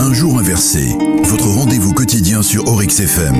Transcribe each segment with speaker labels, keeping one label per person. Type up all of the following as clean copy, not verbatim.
Speaker 1: Un jour inversé, votre rendez-vous quotidien sur Oryx FM.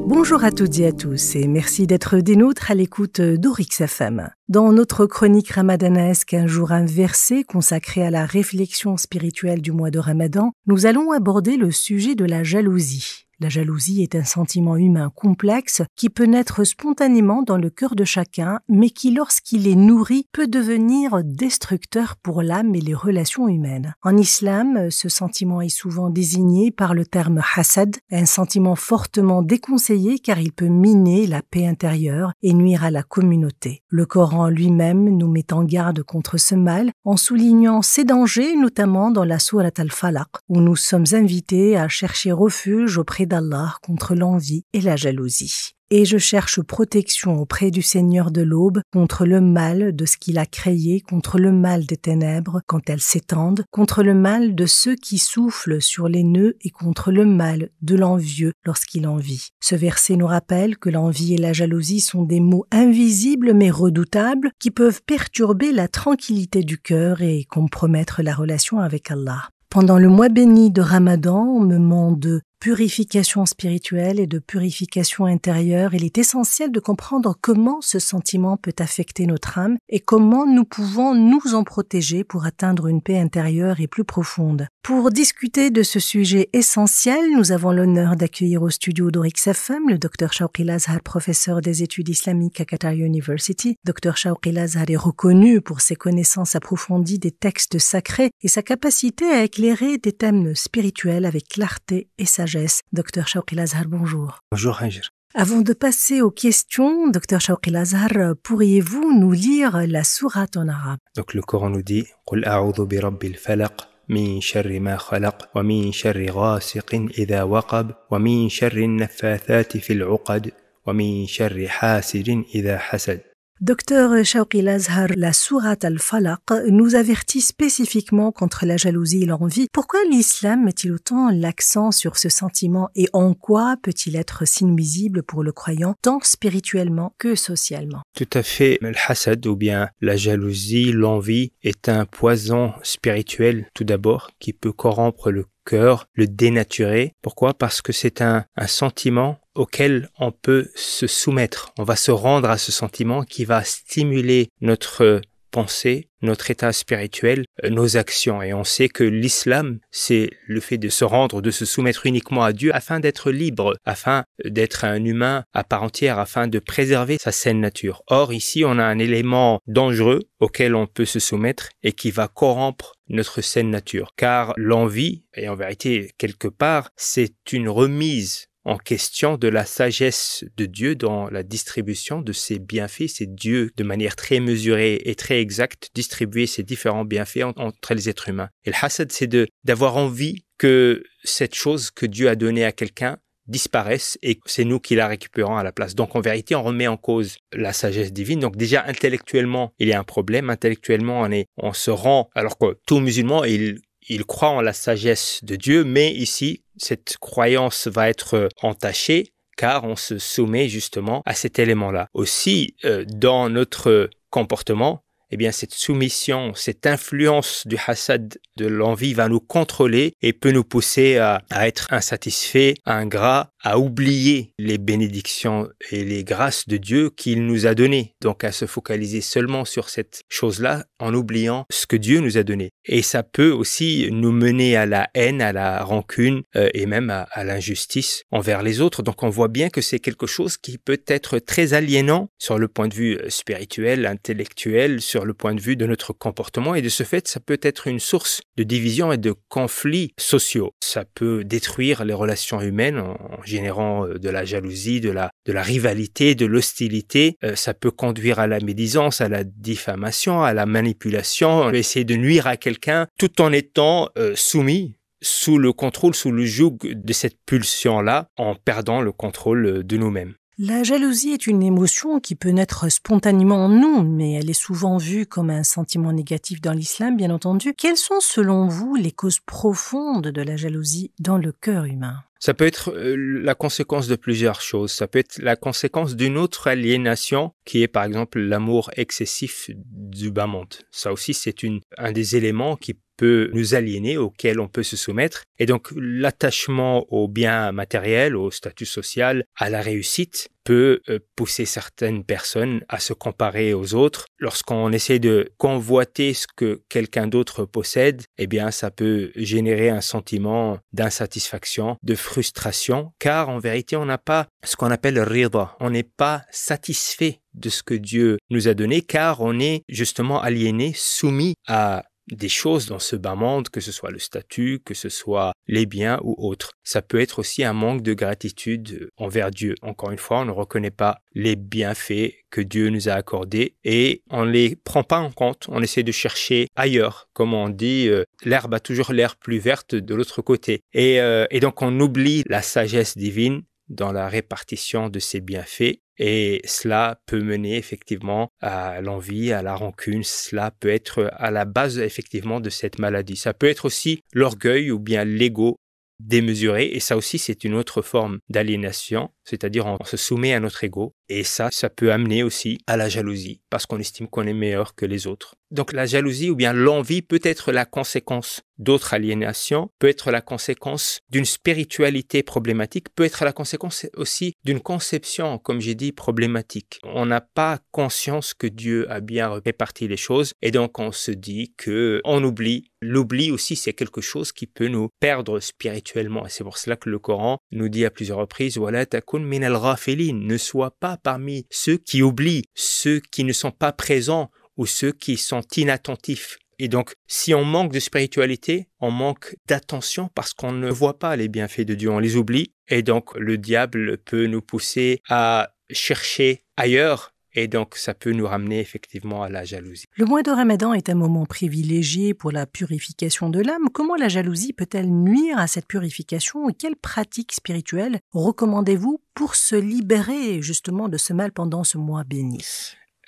Speaker 2: Bonjour à toutes et à tous et merci d'être des nôtres à l'écoute d'Oryx FM. Dans notre chronique ramadanesque Un jour inversé consacrée à la réflexion spirituelle du mois de Ramadan, nous allons aborder le sujet de la jalousie. La jalousie est un sentiment humain complexe qui peut naître spontanément dans le cœur de chacun, mais qui, lorsqu'il est nourri, peut devenir destructeur pour l'âme et les relations humaines. En islam, ce sentiment est souvent désigné par le terme hasad, un sentiment fortement déconseillé car il peut miner la paix intérieure et nuire à la communauté. Le Coran lui-même nous met en garde contre ce mal en soulignant ses dangers, notamment dans la sourate Al-Falaq, où nous sommes invités à chercher refuge auprès d'Allah contre l'envie et la jalousie. Et je cherche protection auprès du Seigneur de l'aube contre le mal de ce qu'il a créé, contre le mal des ténèbres quand elles s'étendent, contre le mal de ceux qui soufflent sur les nœuds et contre le mal de l'envieux lorsqu'il envie. Ce verset nous rappelle que l'envie et la jalousie sont des maux invisibles mais redoutables qui peuvent perturber la tranquillité du cœur et compromettre la relation avec Allah. Pendant le mois béni de Ramadan, moment de purification spirituelle et de purification intérieure, il est essentiel de comprendre comment ce sentiment peut affecter notre âme et comment nous pouvons nous en protéger pour atteindre une paix intérieure et plus profonde. Pour discuter de ce sujet essentiel, nous avons l'honneur d'accueillir au studio d'Oryx FM le Dr Shawqi Lazhar, professeur des études islamiques à Qatar University. Dr Shawqi Lazhar est reconnu pour ses connaissances approfondies des textes sacrés et sa capacité à éclairer des thèmes spirituels avec clarté et sagesse. Dr Shawqi Lazhar, bonjour.
Speaker 3: Bonjour Hajr.
Speaker 2: Avant de passer aux questions, Dr Shawqi Lazhar, pourriez-vous nous lire la sourate en arabe?
Speaker 3: Donc le Coran nous dit قل أعوذ برب الفلق من شر ما خلق ومن شر غاسق إذا وقب ومن شر النفاثات في العقد ومن شر حاسد إذا حسد.
Speaker 2: Docteur Shawqi Lazhar, la sourate Al-Falaq nous avertit spécifiquement contre la jalousie et l'envie. Pourquoi l'islam met-il autant l'accent sur ce sentiment et en quoi peut-il être si nuisible pour le croyant, tant spirituellement que socialement?
Speaker 3: Tout à fait. Le hasad ou bien la jalousie, l'envie est un poison spirituel tout d'abord qui peut corrompre le cœur, le dénaturer. Pourquoi? Parce que c'est un sentiment auquel on peut se soumettre. On va se rendre à ce sentiment qui va stimuler notre pensée, notre état spirituel, nos actions. Et on sait que l'islam, c'est le fait de se rendre, de se soumettre uniquement à Dieu afin d'être libre, afin d'être un humain à part entière, afin de préserver sa saine nature. Or, ici, on a un élément dangereux auquel on peut se soumettre et qui va corrompre notre saine nature. Car l'envie, et en vérité, quelque part, c'est une remise en question de la sagesse de Dieu dans la distribution de ses bienfaits. C'est Dieu, de manière très mesurée et très exacte, distribuer ses différents bienfaits entre les êtres humains. Et le hasad, c'est d'avoir envie que cette chose que Dieu a donnée à quelqu'un disparaisse et c'est nous qui la récupérons à la place. Donc en vérité, on remet en cause la sagesse divine. Donc déjà intellectuellement, il y a un problème. Intellectuellement, on se rend, alors que tout musulman, il croit en la sagesse de Dieu, mais ici, cette croyance va être entachée car on se soumet justement à cet élément-là. Aussi, dans notre comportement, eh bien, cette soumission, cette influence du hasad, de l'envie va nous contrôler et peut nous pousser à être insatisfaits, ingrats, à oublier les bénédictions et les grâces de Dieu qu'il nous a données. Donc, à se focaliser seulement sur cette chose-là en oubliant ce que Dieu nous a donné. Et ça peut aussi nous mener à la haine, à la rancune et même à l'injustice envers les autres. Donc, on voit bien que c'est quelque chose qui peut être très aliénant sur le point de vue spirituel, intellectuel, sur le point de vue de notre comportement. Et de ce fait, ça peut être une source de division et de conflits sociaux. Ça peut détruire les relations humaines en générant de la jalousie, de la rivalité, de l'hostilité. Ça peut conduire à la médisance, à la diffamation, à la manipulation. On peut essayer de nuire à quelqu'un tout en étant soumis sous le contrôle, sous le joug de cette pulsion-là, en perdant le contrôle de nous-mêmes.
Speaker 2: La jalousie est une émotion qui peut naître spontanément en nous, mais elle est souvent vue comme un sentiment négatif dans l'islam, bien entendu. Quelles sont, selon vous, les causes profondes de la jalousie dans le cœur humain ?
Speaker 3: Ça peut être la conséquence de plusieurs choses. Ça peut être la conséquence d'une autre aliénation qui est par exemple l'amour excessif du bas monde. Ça aussi, c'est un des éléments qui peut nous aliéner, auquel on peut se soumettre. Et donc, l'attachement aux biens matériels, au statut social, à la réussite, peut pousser certaines personnes à se comparer aux autres. Lorsqu'on essaie de convoiter ce que quelqu'un d'autre possède, eh bien, ça peut générer un sentiment d'insatisfaction, de frustration, car en vérité, on n'a pas ce qu'on appelle le rida. On n'est pas satisfait de ce que Dieu nous a donné, car on est justement aliéné, soumis à des choses dans ce bas monde, que ce soit le statut, que ce soit les biens ou autres. Ça peut être aussi un manque de gratitude envers Dieu. Encore une fois, on ne reconnaît pas les bienfaits que Dieu nous a accordés et on ne les prend pas en compte. On essaie de chercher ailleurs. Comme on dit, l'herbe a toujours l'air plus verte de l'autre côté. Et donc, on oublie la sagesse divine dans la répartition de ces bienfaits. Et cela peut mener effectivement à l'envie, à la rancune. Cela peut être à la base effectivement de cette maladie. Ça peut être aussi l'orgueil ou bien l'ego démesuré. Et ça aussi, c'est une autre forme d'aliénation. C'est-à-dire on se soumet à notre ego. Et ça peut amener aussi à la jalousie parce qu'on estime qu'on est meilleur que les autres. Donc la jalousie ou bien l'envie peut être la conséquence d'autres aliénations, peut être la conséquence d'une spiritualité problématique, peut être la conséquence aussi d'une conception, comme j'ai dit, problématique. On n'a pas conscience que Dieu a bien réparti les choses et donc on se dit qu'on oublie. L'oubli aussi, c'est quelque chose qui peut nous perdre spirituellement et c'est pour cela que le Coran nous dit à plusieurs reprises « Wala takun min al-ghafilin » ne sois pas parmi ceux qui oublient, ceux qui ne sont pas présents ou ceux qui sont inattentifs. Et donc, si on manque de spiritualité, on manque d'attention parce qu'on ne voit pas les bienfaits de Dieu, on les oublie. Et donc, le diable peut nous pousser à chercher ailleurs. Et donc, ça peut nous ramener effectivement à la jalousie.
Speaker 2: Le mois de Ramadan est un moment privilégié pour la purification de l'âme. Comment la jalousie peut-elle nuire à cette purification et quelles pratiques spirituelles recommandez-vous pour se libérer justement de ce mal pendant ce mois béni?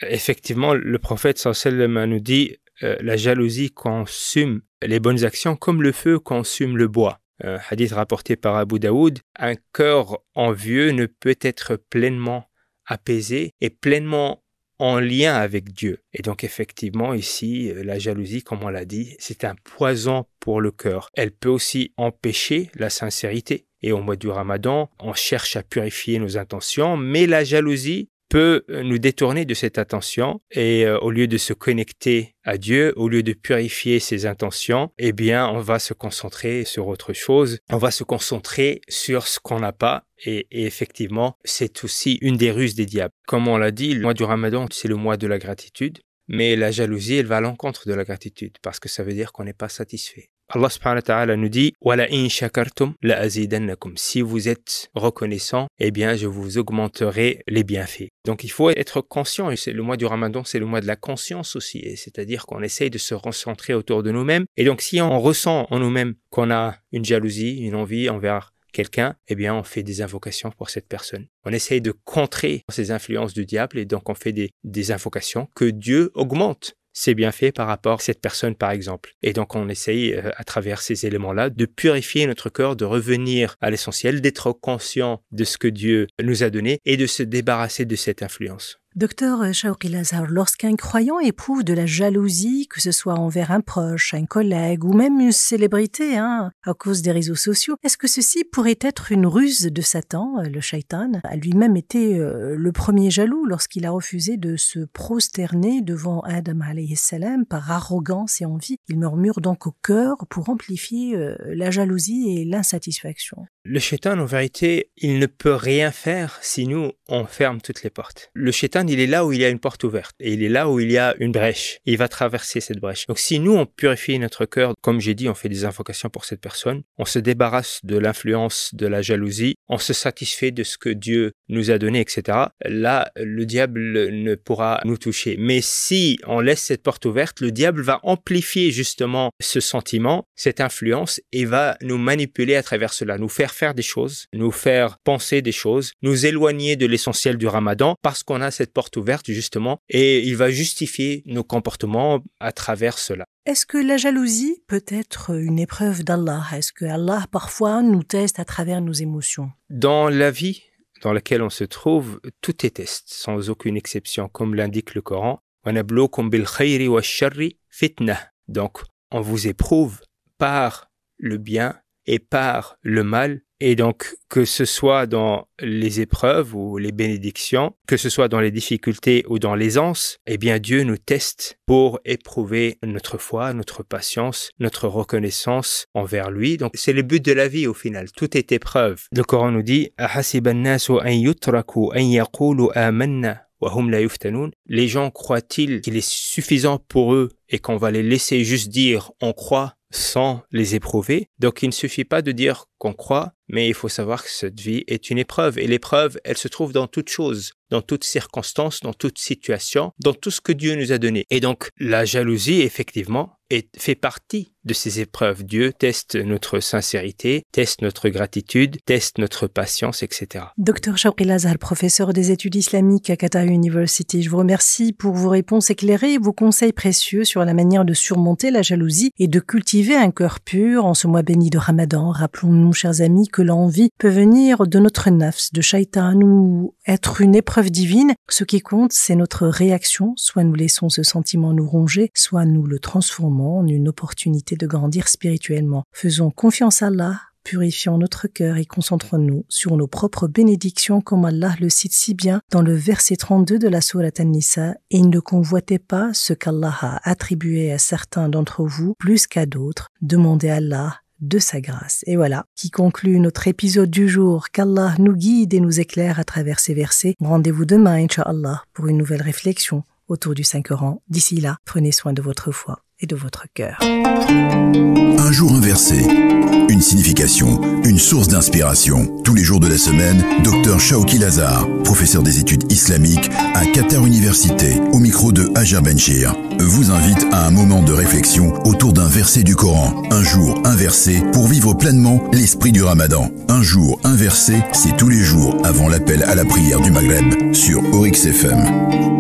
Speaker 3: Effectivement, le prophète sallallahu alayhi wa sallam nous dit la jalousie consume les bonnes actions comme le feu consume le bois. Un hadith rapporté par Abu Daoud, un cœur envieux ne peut être pleinement apaisé et pleinement en lien avec Dieu. Et donc effectivement ici, la jalousie, comme on l'a dit, c'est un poison pour le cœur. Elle peut aussi empêcher la sincérité. Et au mois du Ramadan, on cherche à purifier nos intentions, mais la jalousie peut nous détourner de cette attention et au lieu de se connecter à Dieu, au lieu de purifier ses intentions, eh bien, on va se concentrer sur autre chose. On va se concentrer sur ce qu'on n'a pas et effectivement, c'est aussi une des ruses des diables. Comme on l'a dit, le mois du Ramadan, c'est le mois de la gratitude, mais la jalousie, elle va à l'encontre de la gratitude parce que ça veut dire qu'on n'est pas satisfait. Allah subhanahu wa ta'ala nous dit wala in shakartum la azidannakum. Si vous êtes reconnaissant, eh bien je vous augmenterai les bienfaits. Donc il faut être conscient et c'est le mois du Ramadan, c'est le mois de la conscience aussi, et c'est-à-dire qu'on essaye de se recentrer autour de nous-mêmes. Et donc si on ressent en nous-mêmes qu'on a une jalousie, une envie envers quelqu'un, eh bien on fait des invocations pour cette personne. On essaye de contrer ces influences du diable et donc on fait des invocations que Dieu augmente ses bienfaits par rapport à cette personne, par exemple. Et donc, on essaye, à travers ces éléments-là, de purifier notre cœur, de revenir à l'essentiel, d'être conscient de ce que Dieu nous a donné et de se débarrasser de cette influence.
Speaker 2: Docteur Shawqi Lazar, lorsqu'un croyant éprouve de la jalousie, que ce soit envers un proche, un collègue ou même une célébrité, à cause des réseaux sociaux, est-ce que ceci pourrait être une ruse de Satan, le shaitan, a lui-même été le premier jaloux lorsqu'il a refusé de se prosterner devant Adam alayhi salam par arrogance et envie. Il murmure donc au cœur pour amplifier la jalousie et l'insatisfaction.
Speaker 3: Le shaitan, en vérité, il ne peut rien faire si nous, on ferme toutes les portes. Le shaitan, il est là où il y a une porte ouverte et il est là où il y a une brèche. Il va traverser cette brèche. Donc si nous, on purifie notre cœur, comme j'ai dit, on fait des invocations pour cette personne, on se débarrasse de l'influence de la jalousie, on se satisfait de ce que Dieu nous a donné, etc. Là, le diable ne pourra nous toucher. Mais si on laisse cette porte ouverte, le diable va amplifier justement ce sentiment, cette influence et va nous manipuler à travers cela, nous faire des choses, nous faire penser des choses, nous éloigner de l'essentiel du Ramadan parce qu'on a cette porte ouverte justement et il va justifier nos comportements à travers cela.
Speaker 2: Est-ce que la jalousie peut être une épreuve d'Allah? Est-ce que Allah parfois nous teste à travers nos émotions?
Speaker 3: Dans la vie dans laquelle on se trouve, tout est test, sans aucune exception, comme l'indique le Coran. Donc, on vous éprouve par le bien et par le mal. Et donc, que ce soit dans les épreuves ou les bénédictions, que ce soit dans les difficultés ou dans l'aisance, eh bien, Dieu nous teste pour éprouver notre foi, notre patience, notre reconnaissance envers lui. Donc, c'est le but de la vie au final. Tout est épreuve. Le Coran nous dit « أَحَسِبَ النَّاسُ أَن يُتْرَكُوا أَن يَقُولُوا آمَنَّا وَهُمْ لَا يُفْتَنُونَ » Les gens croient-ils qu'il est suffisant pour eux et qu'on va les laisser juste dire « on croit » sans les éprouver. Donc, il ne suffit pas de dire qu'on croit, mais il faut savoir que cette vie est une épreuve. Et l'épreuve, elle se trouve dans toute chose, dans toute circonstance, dans toute situation, dans tout ce que Dieu nous a donné. Et donc, la jalousie, effectivement, fait partie de ces épreuves. Dieu teste notre sincérité, teste notre gratitude, teste notre patience, etc.
Speaker 2: Dr Shawqi Lazar, professeur des études islamiques à Qatar University, je vous remercie pour vos réponses éclairées et vos conseils précieux sur la manière de surmonter la jalousie et de cultiver un cœur pur en ce mois béni de Ramadan. Rappelons-nous, chers amis, que l'envie peut venir de notre nafs, de shaitan, ou être une épreuve divine. Ce qui compte, c'est notre réaction. Soit nous laissons ce sentiment nous ronger, soit nous le transformons en une opportunité de grandir spirituellement. Faisons confiance à Allah, purifions notre cœur et concentrons-nous sur nos propres bénédictions comme Allah le cite si bien dans le verset 32 de la sourate An-Nisa. Et ne convoitez pas ce qu'Allah a attribué à certains d'entre vous plus qu'à d'autres. Demandez à Allah de sa grâce. Et voilà, qui conclut notre épisode du jour. Qu'Allah nous guide et nous éclaire à travers ces versets. Rendez-vous demain, Inch'Allah, pour une nouvelle réflexion autour du Saint-Coran. D'ici là, prenez soin de votre foi et de votre cœur.
Speaker 1: Un jour inversé, une signification, une source d'inspiration. Tous les jours de la semaine, Dr Shawqi Lazar, professeur des études islamiques à Qatar Université, au micro de Hajar Benchir, vous invite à un moment de réflexion autour d'un verset du Coran. Un jour inversé pour vivre pleinement l'esprit du Ramadan. Un jour inversé, c'est tous les jours avant l'appel à la prière du Maghreb sur Oryx FM.